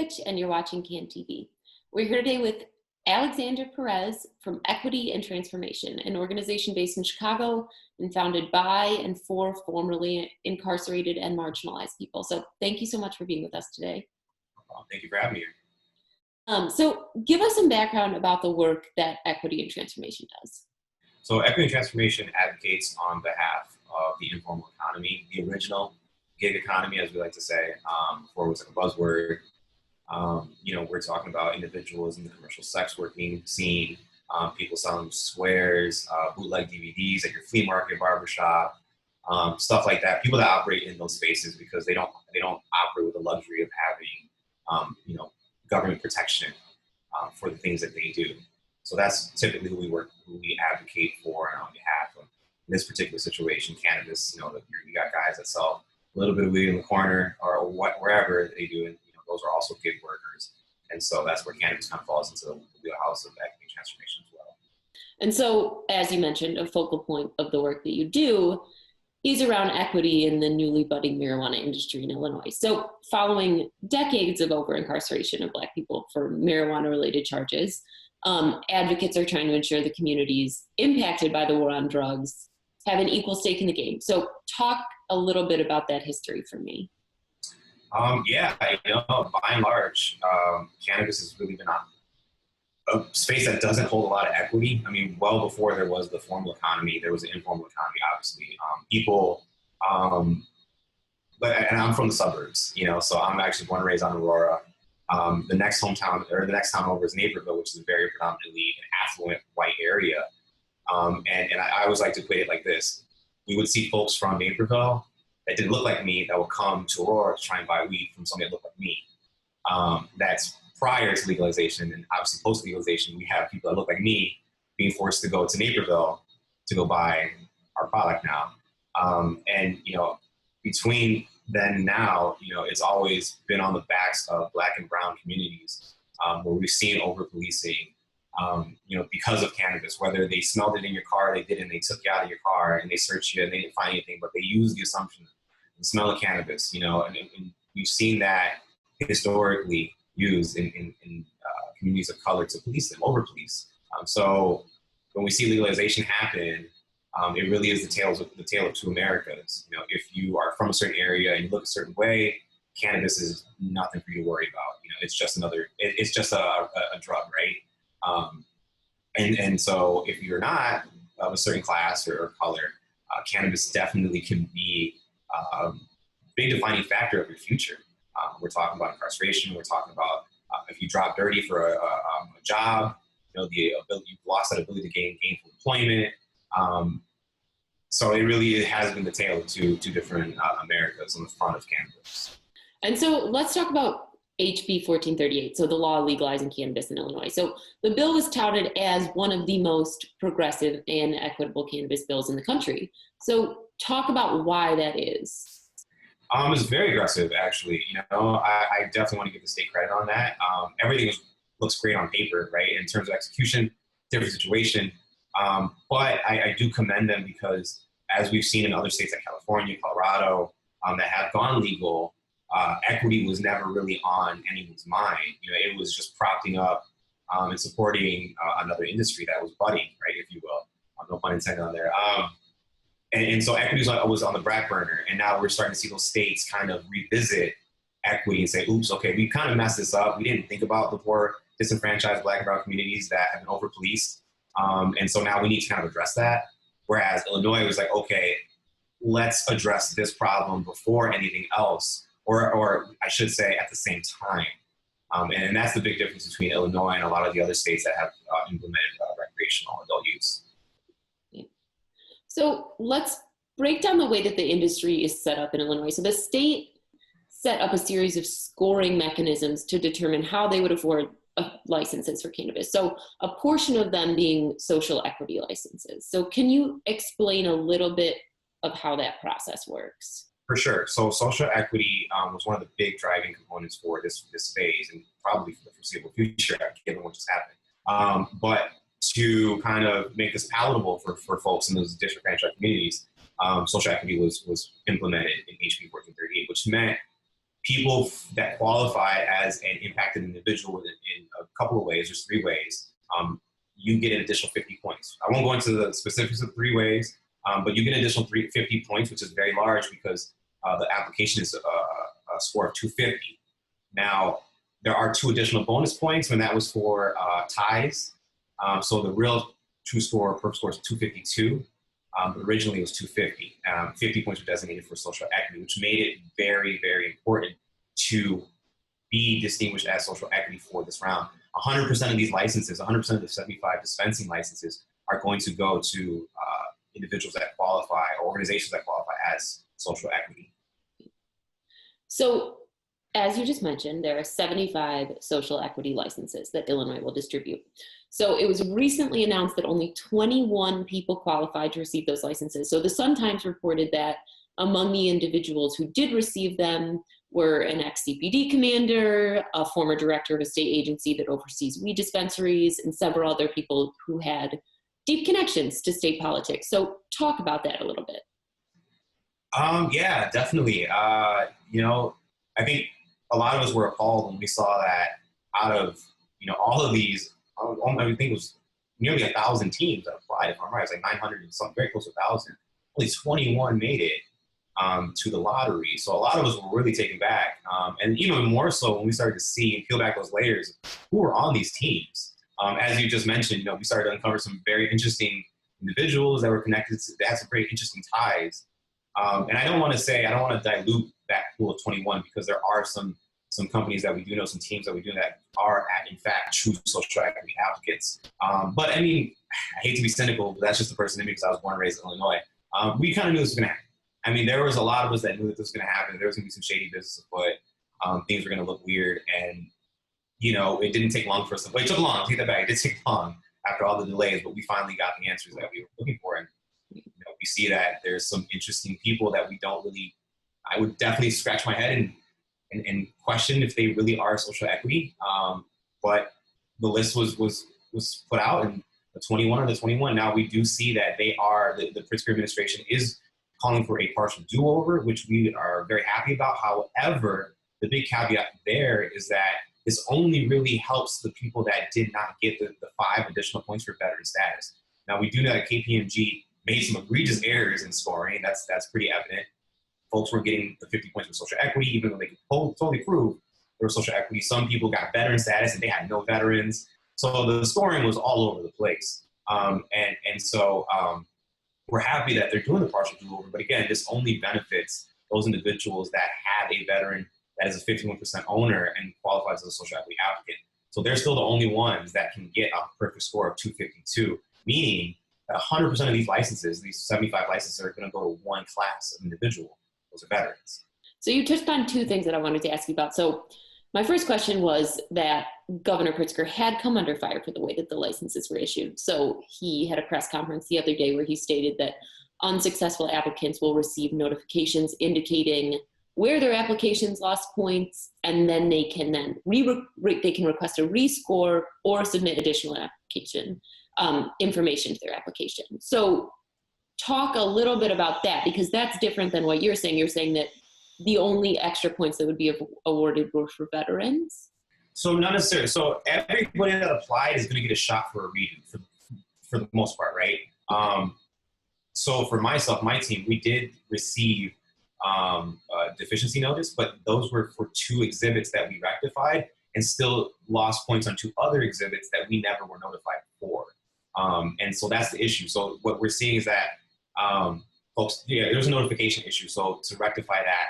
Rich, and you're watching CAN TV. We're here today with Alexander Perez from Equity and Transformation, an organization based in Chicago and founded by and for formerly incarcerated and marginalized people. So thank you so much for being with us today. Thank you for having me here. So give us some background about the work that Equity and Transformation does. So Equity and Transformation advocates on behalf of the informal economy, the original gig economy, as we like to say, before it was like a buzzword. We're talking about individuals in the commercial sex working scene, people selling squares, bootleg DVDs at your flea market, barbershop, stuff like that. People that operate in those spaces because they don't operate with the luxury of having, government protection for the things that they do. So that's typically who we advocate for on behalf of. In this particular situation, cannabis. You got guys that sell a little bit of weed in the corner or wherever they do, and those are also gig workers. And so that's where cannabis kind of falls into the wheelhouse of equity transformation as well. And so, as you mentioned, a focal point of the work that you do is around equity in the newly budding marijuana industry in Illinois. So following decades of over-incarceration of Black people for marijuana-related charges, advocates are trying to ensure the communities impacted by the war on drugs have an equal stake in the game. So talk a little bit about that history for me. By and large, cannabis has really been a space that doesn't hold a lot of equity. I mean, well before there was the formal economy, there was an informal economy, obviously. And I'm from the suburbs, so I'm actually born and raised on Aurora. The next town over is Naperville, which is a very predominantly an affluent white area. And I always like to put it like this. We would see folks from Naperville that didn't look like me that would come to Aurora to try and buy weed from somebody that looked like me. That's prior to legalization, and obviously post-legalization, we have people that look like me being forced to go to Naperville to go buy our product now. Between then and now, it's always been on the backs of Black and brown communities where we've seen over-policing, because of cannabis, whether they smelled it in your car, they didn't, they took you out of your car and they searched you and they didn't find anything, but they used the assumption, the smell of cannabis, and we've seen that historically used in communities of color to police them, over police. So when we see legalization happen, it really is the tale of two Americas. If you are from a certain area and you look a certain way, cannabis is nothing for you to worry about. It's just it's just a drug, right? And so if you're not of a certain class or color, cannabis definitely can be a big defining factor of your future. We're talking about incarceration. We're talking about if you drop dirty for a job, you've lost that ability to gain gainful employment. So it really has been the tale of two different Americas on the front of cannabis. And so let's talk about HB 1438, so the law legalizing cannabis in Illinois. So the bill was touted as one of the most progressive and equitable cannabis bills in the country. So talk about why that is. It's very aggressive, actually. I definitely want to give the state credit on that. Everything looks great on paper, right? In terms of execution, different situation. But I do commend them because, as we've seen in other states like California, Colorado, that have gone legal, equity was never really on anyone's mind. It was just propping up and supporting another industry that was budding, right, if you will. No pun intended on there. And so equity was on the back burner, and now we're starting to see those states kind of revisit equity and say, oops, okay, we kind of messed this up. We didn't think about the poor, disenfranchised Black and brown communities that have been over-policed. And so now we need to kind of address that. Whereas Illinois was like, okay, let's address this problem before anything else, or I should say at the same time. And that's the big difference between Illinois and a lot of the other states that have implemented recreational adult use. So let's break down the way that the industry is set up in Illinois. So the state set up a series of scoring mechanisms to determine how they would afford licenses for cannabis. So a portion of them being social equity licenses. So can you explain a little bit of how that process works? For sure. So social equity was one of the big driving components for this phase, and probably for the foreseeable future, given what just happened. But to kind of make this palatable for folks in those disenfranchised communities, social equity was implemented in HB 1438, which meant people that qualify as an impacted individual in a couple of ways, there's 3 ways, you get an additional 50 points. I won't go into the specifics of 3 ways, but you get an additional 50 points, which is very large because the application is a score of 250. Now, there are 2 additional bonus points when that was for ties. So the real true score, perf score is 252. Originally, it was 250. 50 points were designated for social equity, which made it very, very important to be distinguished as social equity for this round. 100% of these licenses, 100% of the 75 dispensing licenses are going to go to individuals that qualify or organizations that qualify as social equity. So, as you just mentioned, there are 75 social equity licenses that Illinois will distribute. So it was recently announced that only 21 people qualified to receive those licenses. So the Sun-Times reported that among the individuals who did receive them were an ex-CPD commander, a former director of a state agency that oversees weed dispensaries, and several other people who had deep connections to state politics. So talk about that a little bit. Yeah, definitely. I think a lot of us were appalled when we saw that out of, all of these, I think it was nearly 1,000 teams that applied, if I'm right. It's like 900 and something, very close to 1,000. Only 21 made it to the lottery. So a lot of us were really taken back. And even more so when we started to see and peel back those layers, who were on these teams. As you just mentioned, we started to uncover some very interesting individuals that were connected that had some very interesting ties. And I don't want to dilute that pool of 21 because there are some companies that we do know, some teams that we do that are in fact true social equity advocates. But I mean, I hate to be cynical, but that's just the person in me because I was born and raised in Illinois. We kind of knew this was going to happen. I mean, there was a lot of us that knew that this was going to happen. There was going to be some shady business afoot. Things were going to look weird. And, it didn't take long for us it took long. I'll take that back. It did take long after all the delays, but we finally got the answers that we were looking for. And we see that there's some interesting people that we don't really, I would definitely scratch my head and question if they really are social equity. But the list was put out, and the 21 are the 21. Now we do see that they are, the Pritzker administration is calling for a partial do-over, which we are very happy about. However, the big caveat there is that this only really helps the people that did not get the 5 additional points for veteran status. Now we do know that KPMG made some egregious errors in scoring. That's pretty evident. Folks were getting the 50 points for social equity, even though they could totally prove they were social equity. Some people got veteran status and they had no veterans. So the scoring was all over the place. So we're happy that they're doing the partial do-over. But again, this only benefits those individuals that have a veteran that is a 51% owner and qualifies as a social equity applicant. So they're still the only ones that can get a perfect score of 252, meaning that 100% of these licenses, these 75 licenses, are going to go to one class of individual. Those are veterans. So you touched on 2 things that I wanted to ask you about. So my first question was that Governor Pritzker had come under fire for the way that the licenses were issued. So he had a press conference the other day where he stated that unsuccessful applicants will receive notifications indicating where their applications lost points, and then they can request a rescore or submit additional application information to their application. So talk a little bit about that, because that's different than what you're saying. You're saying that the only extra points that would be awarded were for veterans? So not necessarily. So everybody that applied is going to get a shot for a redo for the most part, right? So for myself, my team, we did receive a deficiency notice, but those were for 2 exhibits that we rectified and still lost points on 2 other exhibits that we never were notified for. And so that's the issue. So what we're seeing is that folks, there's a notification issue. So to rectify that,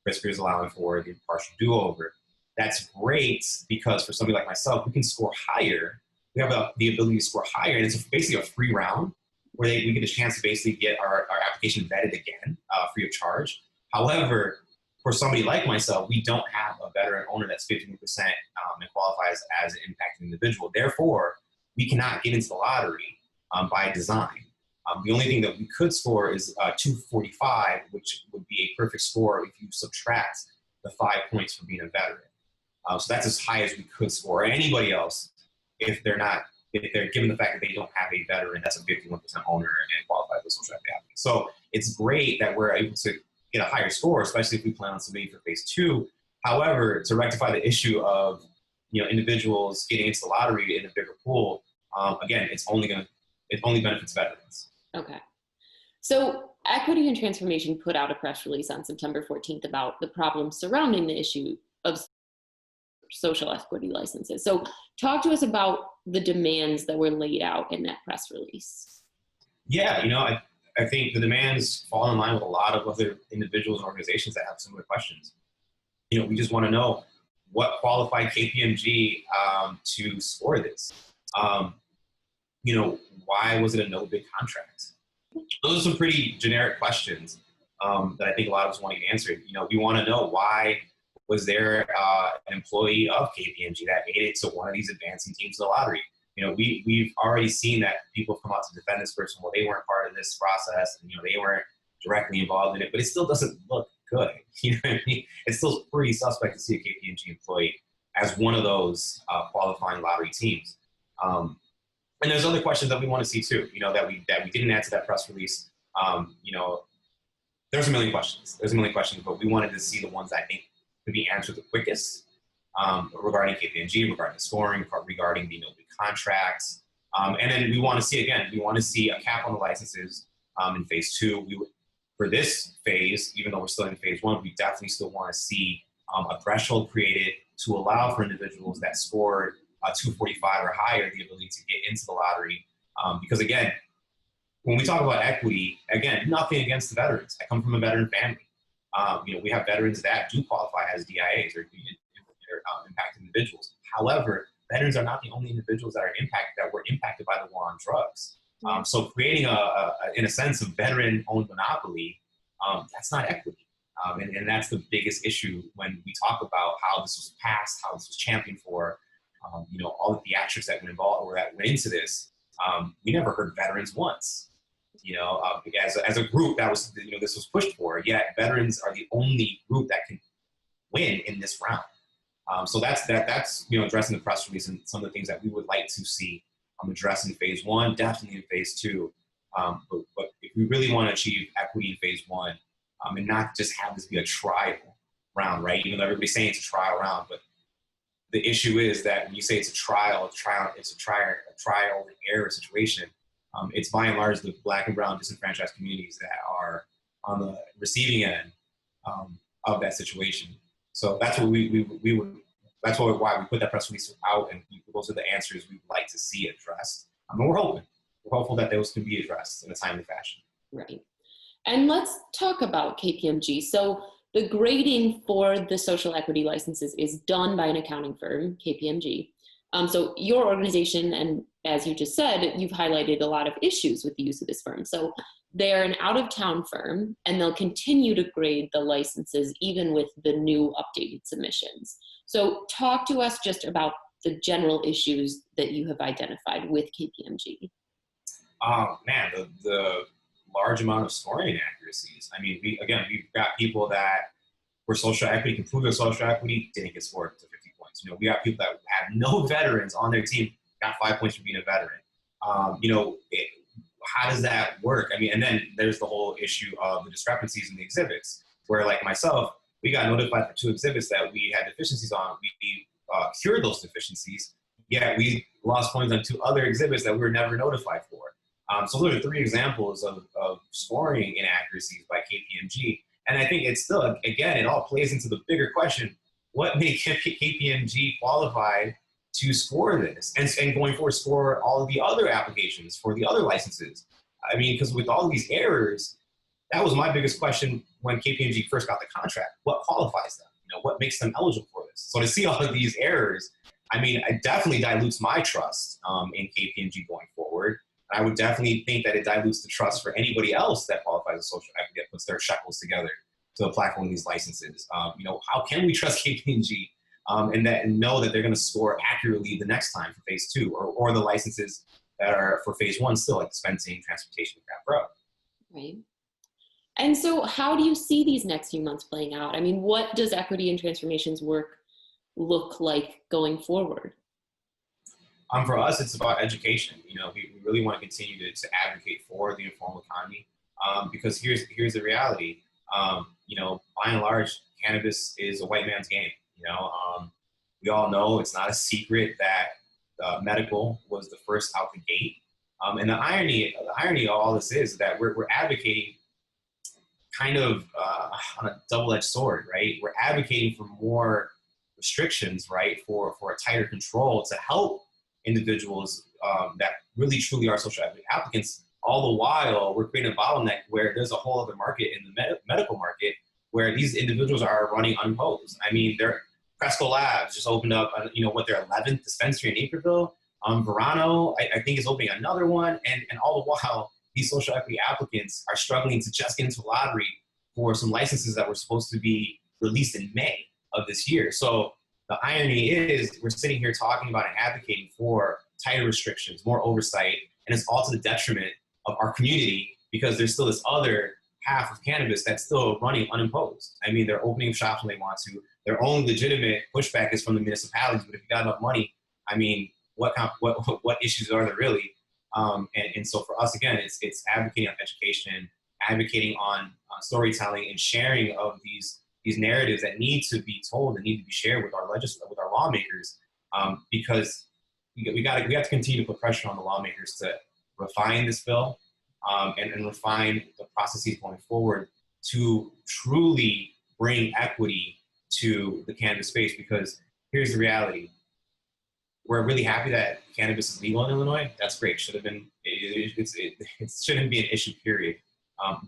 Pritzker is allowing for the partial do-over. That's great because for somebody like myself, we can score higher. We have the ability to score higher, and it's basically a free round where we get a chance to basically get our application vetted again, free of charge. However, for somebody like myself, we don't have a veteran owner that's 51% and qualifies as an impacted individual. Therefore, we cannot get into the lottery by design. The only thing that we could score is 245, which would be a perfect score if you subtract the 5 points for being a veteran. So that's as high as we could score. Anybody else, if they're given the fact that they don't have a veteran that's a 51% owner and qualifies as a social equity applicant. So it's great that we're able to get a higher score, especially if we plan on submitting for phase 2. However, to rectify the issue of, individuals getting into the lottery in a bigger pool, again, it only benefits veterans. Okay. So Equity and Transformation put out a press release on September 14th about the problems surrounding the issue of social equity licenses. So talk to us about the demands that were laid out in that press release. Yeah, I think the demands fall in line with a lot of other individuals and organizations that have similar questions. We just want to know what qualified KPMG to score this. Why was it a no bid contract? Those are some pretty generic questions that I think a lot of us want to get answered. We want to know, why was there an employee of KPMG that made it to one of these advancing teams of the lottery? We've already seen that people come out to defend this person. Well, they weren't part of this process, and they weren't directly involved in it, but it still doesn't look good. You know what I mean? It's still pretty suspect to see a KPMG employee as one of those qualifying lottery teams. And there's other questions that we want to see too, that we didn't add to that press release. There's a million questions. But we wanted to see the ones that I think could be answered the quickest, regarding KPMG, regarding the scoring, regarding the no-bid contracts. And then we want to see a cap on the licenses in phase 2. For this phase, even though we're still in phase 1, we definitely still want to see a threshold created to allow for individuals that scored 245 or higher the ability to get into the lottery. Because again, when we talk about equity, again, nothing against the veterans. I come from a veteran family. We have veterans that do qualify as DIAs or impacted individuals. However, veterans are not the only individuals that were impacted by the war on drugs. So creating in a sense, a veteran-owned monopoly, that's not equity. And that's the biggest issue when we talk about how this was passed, how this was championed for, all the theatrics that went involved or that went into this. We never heard veterans once. As a group that was, this was pushed for, yet veterans are the only group that can win in this round. So that's addressing the press release and some of the things that we would like to see addressed in phase 1, definitely in phase 2. But if we really want to achieve equity in phase 1, and not just have this be a trial round, right? Even though everybody's saying it's a trial round, but the issue is that when you say it's a trial, it's a trial and error situation. It's by and large the Black and brown disenfranchised communities that are on the receiving end of that situation. So that's what that's why we put that press release out, and those are the answers we'd like to see addressed. And we're hopeful that those can be addressed in a timely fashion. Right. And let's talk about KPMG. So the grading for the social equity licenses is done by an accounting firm, KPMG. So your organization, and as you just said, you've highlighted a lot of issues with the use of this firm. So they're an out-of-town firm, and they'll continue to grade the licenses even with the new updated submissions. So talk to us just about the general issues that you have identified with KPMG. Oh man, the large amount of scoring inaccuracies. I mean, we've got people that were social equity, can prove their social equity, didn't get scored to 50 points. We got people that have no veterans on their team, got 5 points for being a veteran. How does that work? I mean, and then there's the whole issue of the discrepancies in the exhibits, where like myself, we got notified for 2 exhibits that we had deficiencies on. We cured those deficiencies, yet we lost points on 2 other exhibits that we were never notified for. So those are 3 examples of scoring inaccuracies by KPMG. And I think it's still, again, it all plays into the bigger question: what made KPMG qualified to score this and going forward score all of the other applications for the other licenses? I mean, because with all these errors, that was my biggest question when KPMG first got the contract. What qualifies them? What makes them eligible for this? So to see all of these errors, I mean, it definitely dilutes my trust in KPMG going forward. I would definitely think that it dilutes the trust for anybody else that qualifies as social equity, that puts their shekels together to apply for one of these licenses. How can we trust KPMG and know that they're going to score accurately the next time for phase 2 or the licenses that are for phase 1 still, like dispensing, transportation, craft row? Right. And so how do you see these next few months playing out? I mean, what does Equity and Transformation's work look like going forward? For us, it's about education. We really want to continue to advocate for the informal economy, because here's the reality. By and large, cannabis is a white man's game. We all know it's not a secret that medical was the first out the gate. And the irony of all this is that we're advocating kind of on a double-edged sword, right? We're advocating for more restrictions, right? For a tighter control to help individuals that really truly are social equity applicants. All the while, we're creating a bottleneck where there's a whole other market in the medical market where these individuals are running unopposed. I mean, Cresco Labs just opened up, their 11th dispensary in Naperville. Verano, I think, is opening another one. And all the while, these social equity applicants are struggling to just get into lottery for some licenses that were supposed to be released in May of this year. So the irony is we're sitting here talking about and advocating for tighter restrictions, more oversight, and it's all to the detriment of our community because there's still this other half of cannabis that's still running unimposed. I mean, they're opening shops when they want to. Their only legitimate pushback is from the municipalities, but if you got enough money, I mean, what issues are there really? And so for us, again, it's advocating on education, advocating on storytelling and sharing of these narratives that need to be told and need to be shared with our lawmakers, because we have to continue to put pressure on the lawmakers to refine this bill and refine the processes going forward to truly bring equity to the cannabis space. Because here's the reality. We're really happy that cannabis is legal in Illinois. That's great. Should have been. It shouldn't be an issue, period.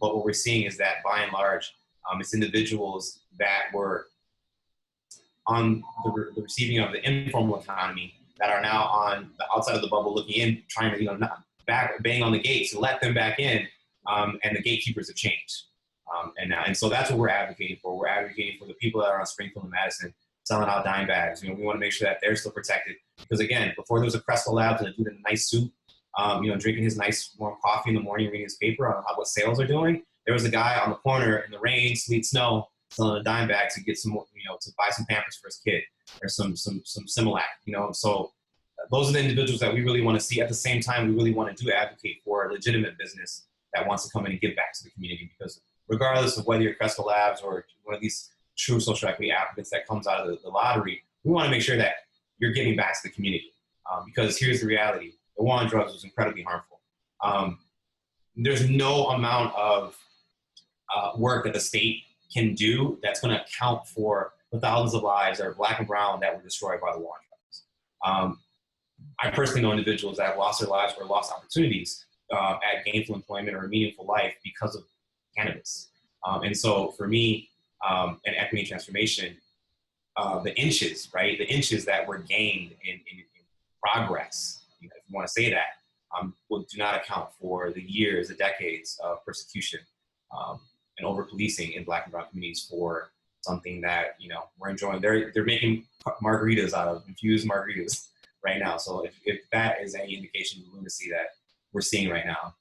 But what we're seeing is that by and large, it's individuals that were on the receiving of the informal economy that are now on the outside of the bubble looking in, trying to bang on the gates to let them back in, and the gatekeepers have changed. And so that's what we're advocating for. We're advocating for the people that are on Springfield and Madison selling out dime bags. We want to make sure that they're still protected. Because again, before there was a Cresco Labs and a dude in a nice suit, drinking his nice warm coffee in the morning, reading his paper on what sales are doing, there was a guy on the corner in the rain, sleet, snow, selling a dime bag to get some more, to buy some Pampers for his kid or some Similac, So those are the individuals that we really want to see. At the same time, we really want to advocate for a legitimate business that wants to come in and give back to the community. Because regardless of whether you're Cresco Labs or one of these true social equity applicants that comes out of the lottery, we want to make sure that you're giving back to the community. Because here's the reality. The war on drugs was incredibly harmful. There's no amount of work that the state can do that's going to account for the thousands of lives that are Black and brown that were destroyed by the war on drugs. I personally know individuals that have lost their lives or lost opportunities at gainful employment or a meaningful life because of cannabis. And so for me, in equity and transformation, the inches that were gained in progress, if you want to say that, do not account for the years, the decades of persecution and over-policing in Black and brown communities for something that, we're enjoying. They're making margaritas out of infused margaritas right now. So if that is any indication of the lunacy that we're seeing right now,